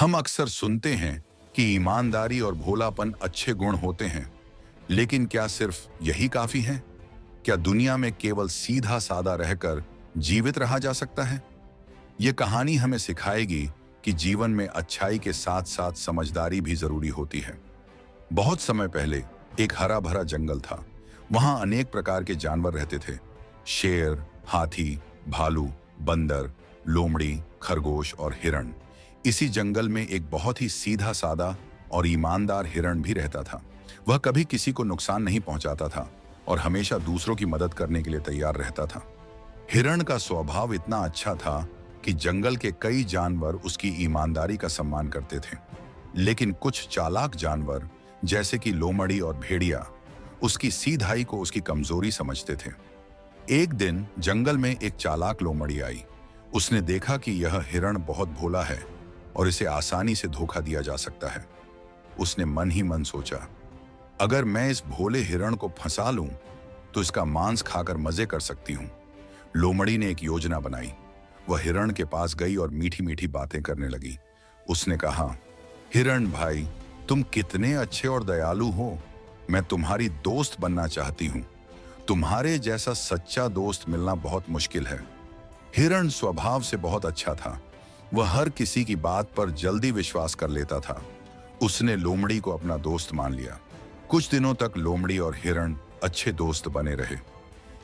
हम अक्सर सुनते हैं कि ईमानदारी और भोलापन अच्छे गुण होते हैं, लेकिन क्या सिर्फ यही काफी है? क्या दुनिया में केवल सीधा सादा रहकर जीवित रहा जा सकता है? ये कहानी हमें सिखाएगी कि जीवन में अच्छाई के साथ साथ समझदारी भी जरूरी होती है। बहुत समय पहले एक हरा भरा जंगल था। वहां अनेक प्रकार के जानवर रहते थे। शेर, हाथी, भालू, बंदर, लोमड़ी, खरगोश और हिरण। इसी जंगल में एक बहुत ही सीधा सादा और ईमानदार हिरण भी रहता था। वह कभी किसी को नुकसान नहीं पहुंचाता था और हमेशा दूसरों की मदद करने के लिए तैयार रहता था। हिरण का स्वभाव इतना अच्छा था कि जंगल के कई जानवर उसकी ईमानदारी का सम्मान करते थे। लेकिन कुछ चालाक जानवर जैसे कि लोमड़ी और भेड़िया उसकी सीधाई को उसकी कमजोरी समझते थे। एक दिन जंगल में एक चालाक लोमड़ी आई। उसने देखा कि यह हिरण बहुत भोला है और इसे आसानी से धोखा दिया जा सकता है। उसने मन ही मन सोचा, अगर मैं इस भोले हिरण को फंसा लूं तो इसका मांस खाकर मजे कर सकती हूं। लोमड़ी ने एक योजना बनाई। वह हिरण के पास गई और मीठी मीठी बातें करने लगी। उसने कहा, हिरण भाई, तुम कितने अच्छे और दयालु हो। मैं तुम्हारी दोस्त बनना चाहती हूं। तुम्हारे जैसा सच्चा दोस्त मिलना बहुत मुश्किल है। हिरण स्वभाव से बहुत अच्छा था। वह हर किसी की बात पर जल्दी विश्वास कर लेता था। उसने लोमड़ी को अपना दोस्त मान लिया। कुछ दिनों तक लोमड़ी और हिरण अच्छे दोस्त बने रहे।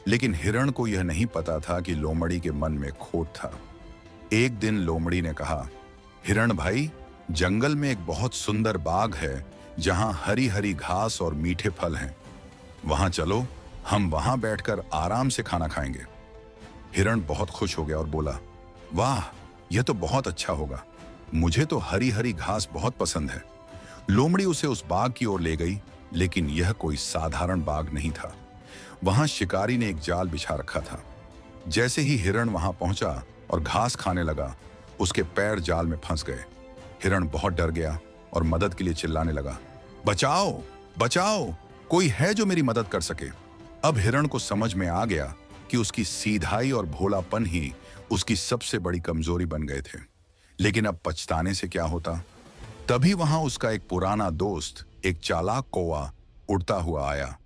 लेकिन हिरण को यह नहीं पता था कि लोमड़ी के मन में खोट था। एक दिन लोमड़ी ने कहा, हिरण भाई, जंगल में एक बहुत सुंदर बाग है जहां हरी हरी घास और मीठे फल हैं। वहां चलो, हम वहां बैठकर आराम से खाना खाएंगे। हिरण बहुत खुश हो गया और बोला, वाह, यह तो बहुत अच्छा होगा। मुझे तो हरी हरी घास बहुत पसंद है। लोमड़ी उसे उस बाग की ओर ले गई, लेकिन यह कोई साधारण बाग नहीं था। वहां शिकारी ने एक जाल बिछा रखा था। जैसे ही हिरण वहां पहुंचा और घास खाने लगा, उसके पैर जाल में फंस गए। हिरण बहुत डर गया और मदद के लिए चिल्लाने लगा, बचाओ, बचाओ, कोई है जो मेरी मदद कर सके। अब हिरण को समझ में आ गया कि उसकी सीधाई और भोलापन ही उसकी सबसे बड़ी कमजोरी बन गए थे। लेकिन अब पछताने से क्या होता। तभी वहां उसका एक पुराना दोस्त, एक चालाक कौवा, उड़ता हुआ आया।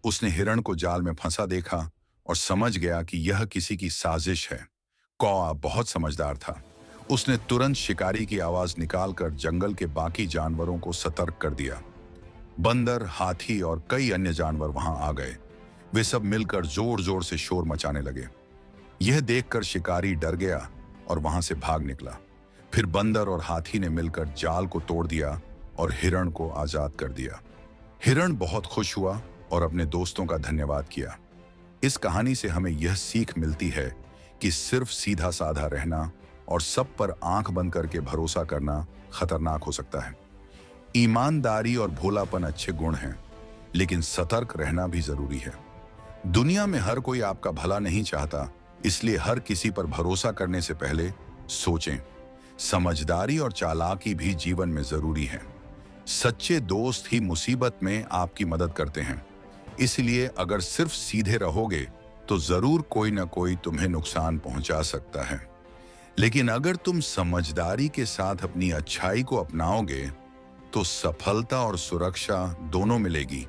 उसने हिरण को जाल में फंसा देखा और समझ गया कि यह किसी की साजिश है। कौवा बहुत समझदार था। उसने तुरंत शिकारी की आवाज निकालकर जंगल के बाकी जानवरों को सतर्क कर दिया। बंदर, हाथी और कई अन्य जानवर वहां आ गए। वे सब मिलकर जोर जोर से शोर मचाने लगे। यह देखकर शिकारी डर गया और वहां से भाग निकला। फिर बंदर और हाथी ने मिलकर जाल को तोड़ दिया और हिरण को आजाद कर दिया। हिरण बहुत खुश हुआ और अपने दोस्तों का धन्यवाद किया। इस कहानी से हमें यह सीख मिलती है कि सिर्फ सीधा साधा रहना और सब पर आंख बंद करके भरोसा करना खतरनाक हो सकता है। ईमानदारी और भोलापन अच्छे गुण हैं, लेकिन सतर्क रहना भी जरूरी है। दुनिया में हर कोई आपका भला नहीं चाहता, इसलिए हर किसी पर भरोसा करने से पहले सोचें। समझदारी और चालाकी भी जीवन में जरूरी है। सच्चे दोस्त ही मुसीबत में आपकी मदद करते हैं। इसलिए अगर सिर्फ सीधे रहोगे तो जरूर कोई ना कोई तुम्हें नुकसान पहुंचा सकता है। लेकिन अगर तुम समझदारी के साथ अपनी अच्छाई को अपनाओगे तो सफलता और सुरक्षा दोनों मिलेगी।